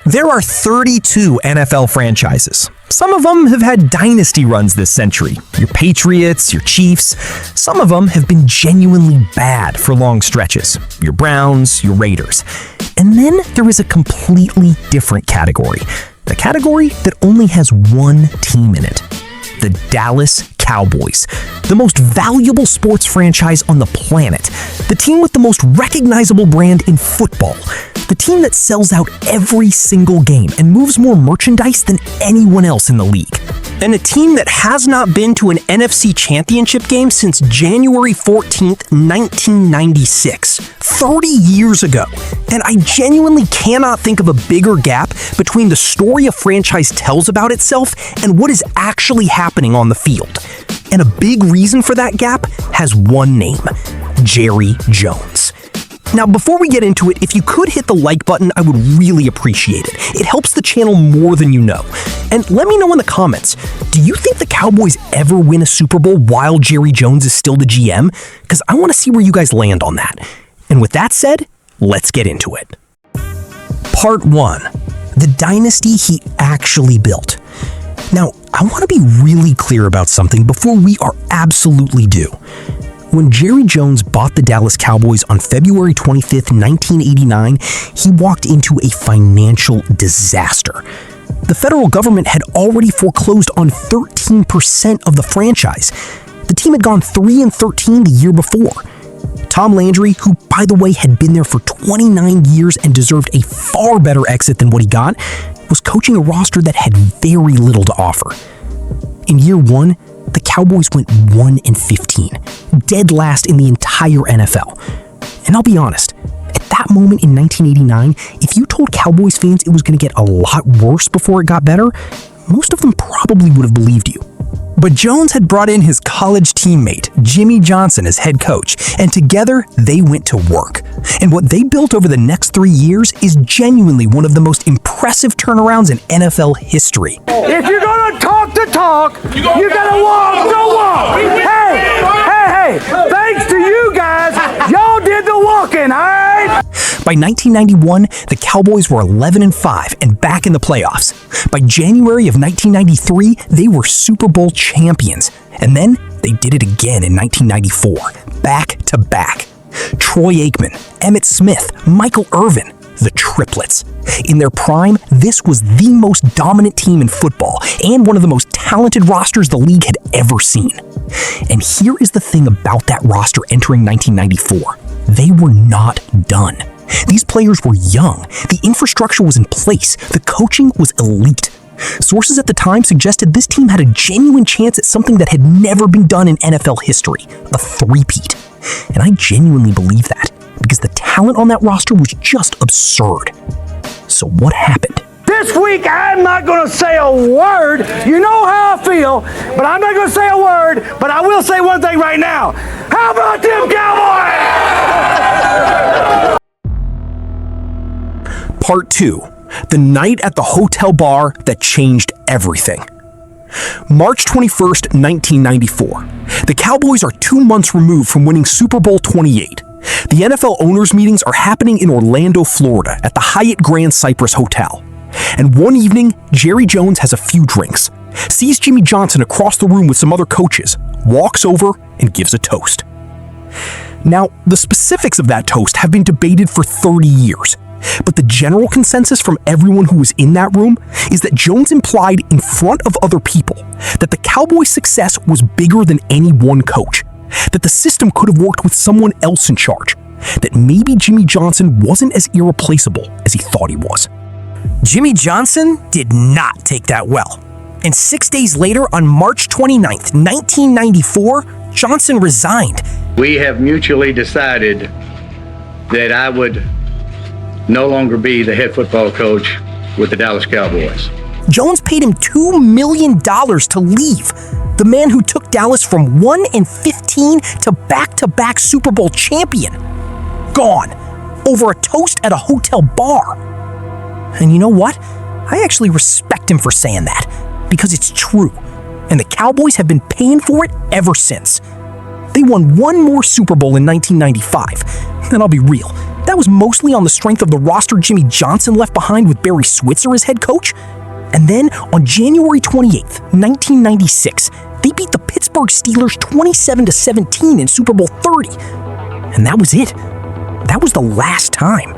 There are 32 NFL franchises. Some of them have had dynasty runs this century. Your Patriots, your Chiefs. Some of them have been genuinely bad for long stretches. Your Browns, your Raiders. And then there is a completely different category. The category that only has one team in it. The Dallas Cowboys, the most valuable sports franchise on the planet, the team with the most recognizable brand in football, the team that sells out every single game and moves more merchandise than anyone else in the league. And a team that has not been to an NFC Championship game since January 14th, 1996, 30 years ago. And I genuinely cannot think of a bigger gap between the story a franchise tells about itself and what is actually happening on the field. And a big reason for that gap has one name: Jerry Jones. Now, before we get into it, if you could hit the like button, I would really appreciate it. It helps the channel more than you know. And let me know in the comments, do you think the Cowboys ever win a Super Bowl while Jerry Jones is still the GM? Because I want to see where you guys land on that. And with that said, let's get into it. Part 1. The dynasty he actually built. Now, I want to be really clear about something before we are absolutely due. When Jerry Jones bought the Dallas Cowboys on February 25th, 1989, he walked into a financial disaster. The federal government had already foreclosed on 13% of the franchise. The team had gone 3-13 the year before. Tom Landry, who, by the way, had been there for 29 years and deserved a far better exit than what he got, was coaching a roster that had very little to offer. In year one, the Cowboys went 1-15, dead last in the entire NFL. And I'll be honest, at that moment in 1989, if you told Cowboys fans it was going to get a lot worse before it got better, most of them probably would have believed you. But Jones had brought in his college teammate, Jimmy Johnson, as head coach, and together they went to work. And what they built over the next 3 years is genuinely one of the most impressive turnarounds in NFL history. If you're gonna talk the talk, you gotta walk the walk. Hey, thanks to you guys, y'all did the walking, all right? By 1991, the Cowboys were 11-5 and back in the playoffs. By January of 1993, they were Super Bowl champions. And then they did it again in 1994, back to back. Troy Aikman, Emmitt Smith, Michael Irvin, the triplets. In their prime, this was the most dominant team in football and one of the most talented rosters the league had ever seen. And here is the thing about that roster entering 1994. They were not done. These players were young, the infrastructure was in place, the coaching was elite. Sources at the time suggested this team had a genuine chance at something that had never been done in NFL history, a three-peat. And I genuinely believe that, because the talent on that roster was just absurd. So what happened? This week, I'm not gonna say a word. You know how I feel, but I'm not gonna say a word, but I will say one thing right now. How about them Cowboys? Part 2. The night at the hotel bar that changed everything. March 21st, 1994. The Cowboys are 2 months removed from winning Super Bowl 28. The NFL owners' meetings are happening in Orlando, Florida, at the Hyatt Grand Cypress Hotel. And one evening, Jerry Jones has a few drinks, sees Jimmy Johnson across the room with some other coaches, walks over, and gives a toast. Now, the specifics of that toast have been debated for 30 years. But the general consensus from everyone who was in that room is that Jones implied in front of other people that the Cowboys' success was bigger than any one coach, that the system could have worked with someone else in charge, that maybe Jimmy Johnson wasn't as irreplaceable as he thought he was. Jimmy Johnson did not take that well. And 6 days later, on March 29th, 1994, Johnson resigned. We have mutually decided that I would no longer be the head football coach with the Dallas Cowboys. Jones paid him $2 million to leave. The man who took Dallas from 1-15 to back-to-back Super Bowl champion. Gone. Over a toast at a hotel bar. And you know what? I actually respect him for saying that, because it's true. And the Cowboys have been paying for it ever since. They won one more Super Bowl in 1995. And I'll be real, that was mostly on the strength of the roster Jimmy Johnson left behind with Barry Switzer as head coach. And then, on January 28th, 1996, they beat the Pittsburgh Steelers 27-17 in Super Bowl 30. And that was it. That was the last time.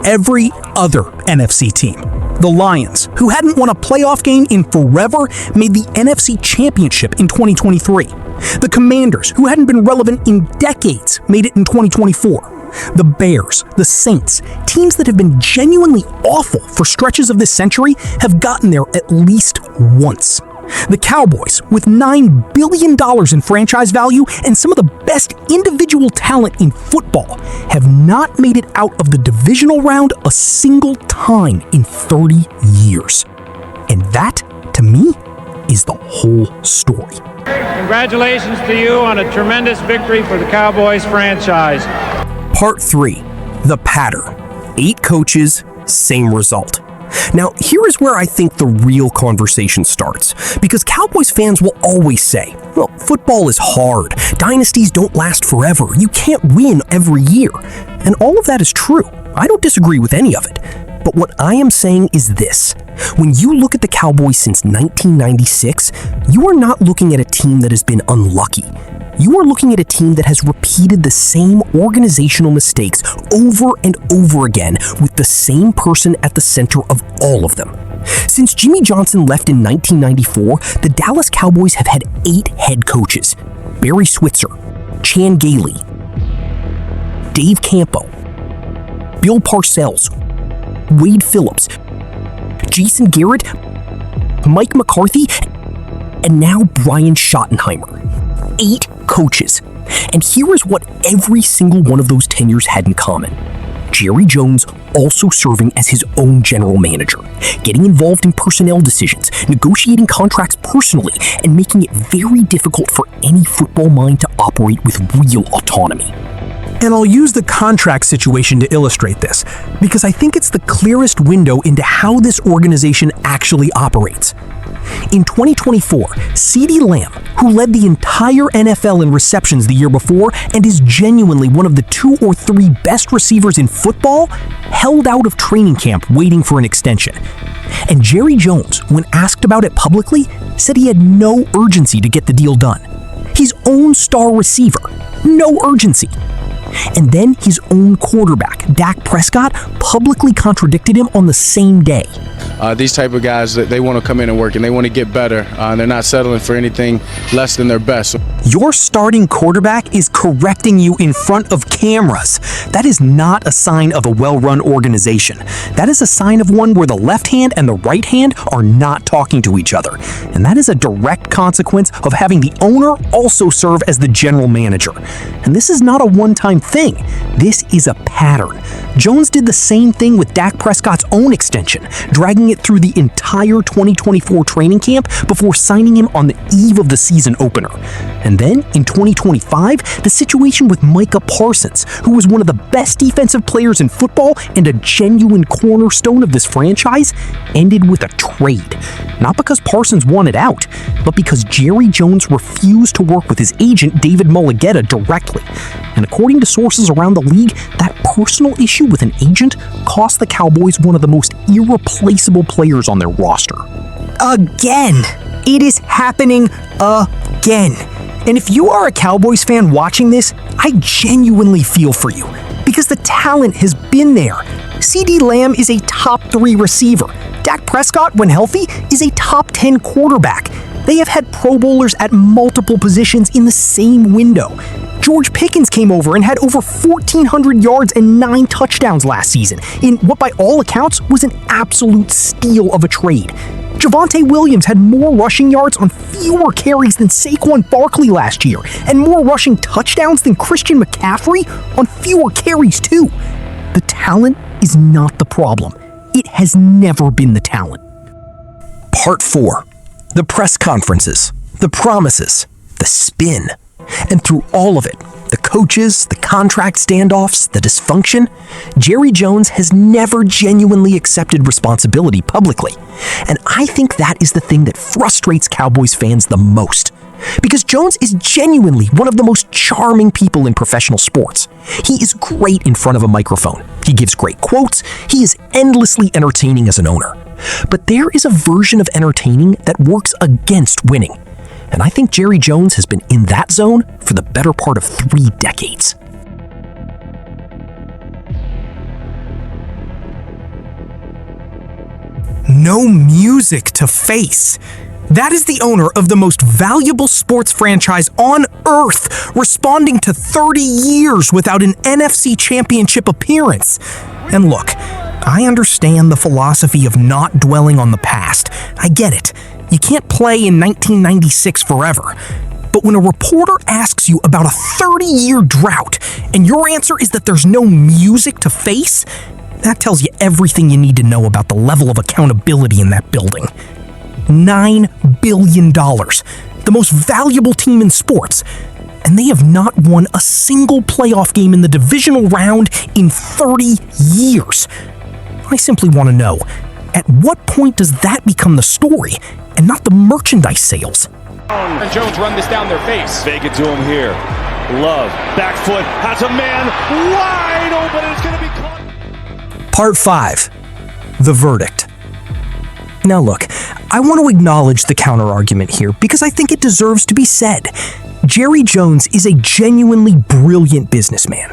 Every other NFC team, the Lions, who hadn't won a playoff game in forever, made the NFC Championship in 2023. The Commanders, who hadn't been relevant in decades, made it in 2024. The Bears, the Saints, teams that have been genuinely awful for stretches of this century, have gotten there at least once. The Cowboys, with $9 billion in franchise value and some of the best individual talent in football, have not made it out of the divisional round a single time in 30 years. And that, to me, is the whole story. Congratulations to you on a tremendous victory for the Cowboys franchise. Part 3. The pattern. 8 coaches, same result. Now, here is where I think the real conversation starts, because Cowboys fans will always say, well, football is hard, dynasties don't last forever, you can't win every year. And all of that is true. I don't disagree with any of it. But what I am saying is this. When you look at the Cowboys since 1996, you are not looking at a team that has been unlucky. You are looking at a team that has repeated the same organizational mistakes over and over again with the same person at the center of all of them. Since Jimmy Johnson left in 1994, the Dallas Cowboys have had 8 head coaches: Barry Switzer, Chan Gailey, Dave Campo, Bill Parcells, Wade Phillips, Jason Garrett, Mike McCarthy, and now Brian Schottenheimer. 8 coaches. And here is what every single one of those tenures had in common. Jerry Jones also serving as his own general manager, getting involved in personnel decisions, negotiating contracts personally, and making it very difficult for any football mind to operate with real autonomy. And I'll use the contract situation to illustrate this, because I think it's the clearest window into how this organization actually operates. In 2024, CeeDee Lamb, who led the entire NFL in receptions the year before and is genuinely one of the 2 or 3 best receivers in football, held out of training camp waiting for an extension. And Jerry Jones, when asked about it publicly, said he had no urgency to get the deal done. His own star receiver, no urgency. And then his own quarterback, Dak Prescott, publicly contradicted him on the same day. These type of guys, they want to come in and work and they want to get better. They're not settling for anything less than their best. Your starting quarterback is correcting you in front of cameras. That is not a sign of a well-run organization. That is a sign of one where the left hand and the right hand are not talking to each other. And that is a direct consequence of having the owner also serve as the general manager. And this is not a one-time thing. This is a pattern. Jones did the same thing with Dak Prescott's own extension, dragging it through the entire 2024 training camp before signing him on the eve of the season opener. And then, in 2025, the situation with Micah Parsons, who was one of the best defensive players in football and a genuine cornerstone of this franchise, ended with a trade. Not because Parsons wanted out, but because Jerry Jones refused to work with his agent, David Mulligetta, directly. And according to sources around the league, that personal issue with an agent cost the Cowboys one of the most irreplaceable players on their roster. Again! It is happening again. And if you are a Cowboys fan watching this, I genuinely feel for you, because the talent has been there. CeeDee Lamb is a top 3 receiver. Dak Prescott, when healthy, is a top 10 quarterback. They have had Pro Bowlers at multiple positions in the same window. George Pickens came over and had over 1,400 yards and 9 touchdowns last season, in what by all accounts was an absolute steal of a trade. Javonte Williams had more rushing yards on fewer carries than Saquon Barkley last year, and more rushing touchdowns than Christian McCaffrey on fewer carries too. The talent is not the problem. It has never been the talent. Part 4. The press conferences, the promises, the spin. And through all of it, the coaches, the contract standoffs, the dysfunction, Jerry Jones has never genuinely accepted responsibility publicly. And I think that is the thing that frustrates Cowboys fans the most. Because Jones is genuinely one of the most charming people in professional sports. He is great in front of a microphone. He gives great quotes. He is endlessly entertaining as an owner. But there is a version of entertaining that works against winning. And I think Jerry Jones has been in that zone for the better part of 3 decades. No music to face. That is the owner of the most valuable sports franchise on earth, responding to 30 years without an NFC championship appearance. And look, I understand the philosophy of not dwelling on the past. I get it. You can't play in 1996 forever. But when a reporter asks you about a 30-year drought, and your answer is that there's no music to face, that tells you everything you need to know about the level of accountability in that building. $9 billion, the most valuable team in sports, and they have not won a single playoff game in the divisional round in 30 years. I simply want to know, at what point does that become the story and not the merchandise sales? And Jones run this down their face. Fake it to him here. Love, back foot, has a man wide open, and it's going to be caught. Part 5, the verdict. Now look, I want to acknowledge the counter-argument here because I think it deserves to be said. Jerry Jones is a genuinely brilliant businessman.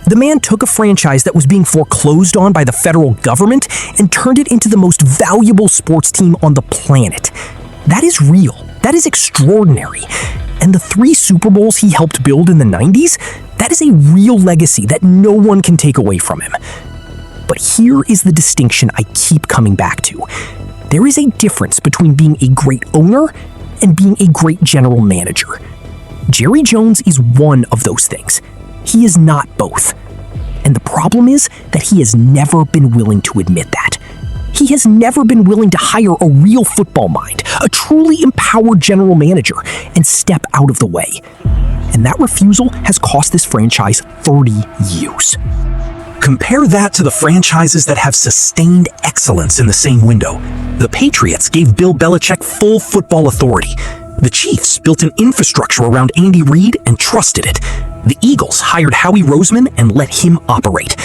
The man took a franchise that was being foreclosed on by the federal government and turned it into the most valuable sports team on the planet. That is real. That is extraordinary. And the 3 Super Bowls he helped build in the 90s, that is a real legacy that no one can take away from him. But here is the distinction I keep coming back to. There is a difference between being a great owner and being a great general manager. Jerry Jones is one of those things. He is not both. And the problem is that he has never been willing to admit that. He has never been willing to hire a real football mind, a truly empowered general manager, and step out of the way. And that refusal has cost this franchise 30 years. Compare that to the franchises that have sustained excellence in the same window. The Patriots gave Bill Belichick full football authority. The Chiefs built an infrastructure around Andy Reid and trusted it. The Eagles hired Howie Roseman and let him operate.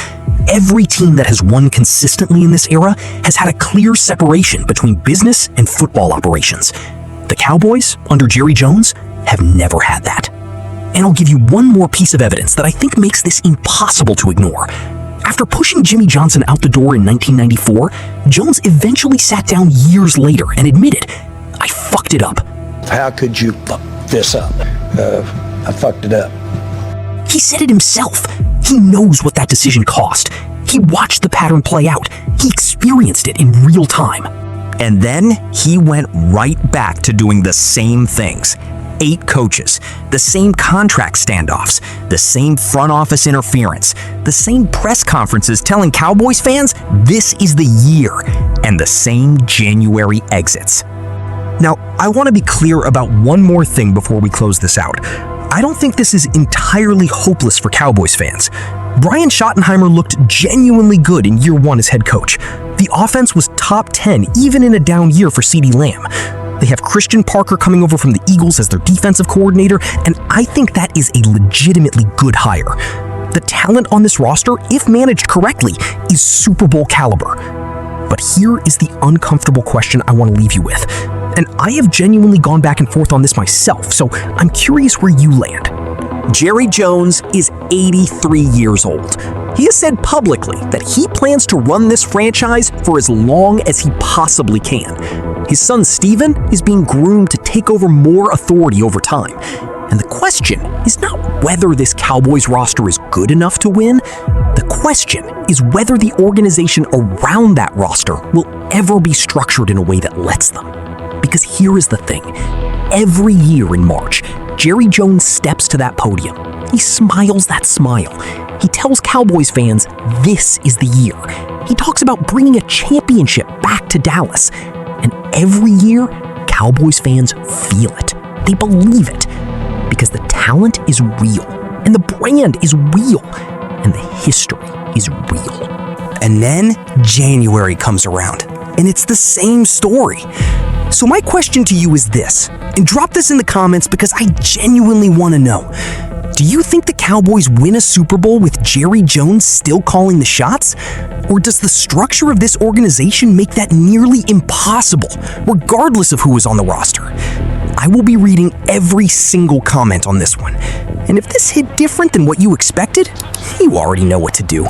Every team that has won consistently in this era has had a clear separation between business and football operations. The Cowboys, under Jerry Jones, have never had that. And I'll give you one more piece of evidence that I think makes this impossible to ignore. After pushing Jimmy Johnson out the door in 1994, Jones eventually sat down years later and admitted, "I fucked it up." How could you fuck this up? I fucked it up. He said it himself. He knows what that decision cost. He watched the pattern play out. He experienced it in real time. And then he went right back to doing the same things. 8 coaches, the same contract standoffs, the same front office interference, the same press conferences telling Cowboys fans this is the year, and the same January exits. Now, I want to be clear about one more thing before we close this out. I don't think this is entirely hopeless for Cowboys fans. Brian Schottenheimer looked genuinely good in year 1 as head coach. The offense was top 10 even in a down year for CeeDee Lamb. They have Christian Parker coming over from the Eagles as their defensive coordinator, and I think that is a legitimately good hire. The talent on this roster, if managed correctly, is Super Bowl caliber. But here is the uncomfortable question I want to leave you with. And I have genuinely gone back and forth on this myself, so I'm curious where you land. Jerry Jones is 83 years old. He has said publicly that he plans to run this franchise for as long as he possibly can. His son Steven is being groomed to take over more authority over time. And the question is not whether this Cowboys roster is good enough to win. The question is whether the organization around that roster will ever be structured in a way that lets them. Because here is the thing. Every year in March, Jerry Jones steps to that podium. He smiles that smile. He tells Cowboys fans this is the year. He talks about bringing a championship back to Dallas. And every year, Cowboys fans feel it. They believe it. Because the talent is real. And the brand is real. And the history is real. And then January comes around. And it's the same story. So my question to you is this, and drop this in the comments because I genuinely want to know. Do you think the Cowboys win a Super Bowl with Jerry Jones still calling the shots? Or does the structure of this organization make that nearly impossible, regardless of who is on the roster? I will be reading every single comment on this one. And if this hit different than what you expected, you already know what to do.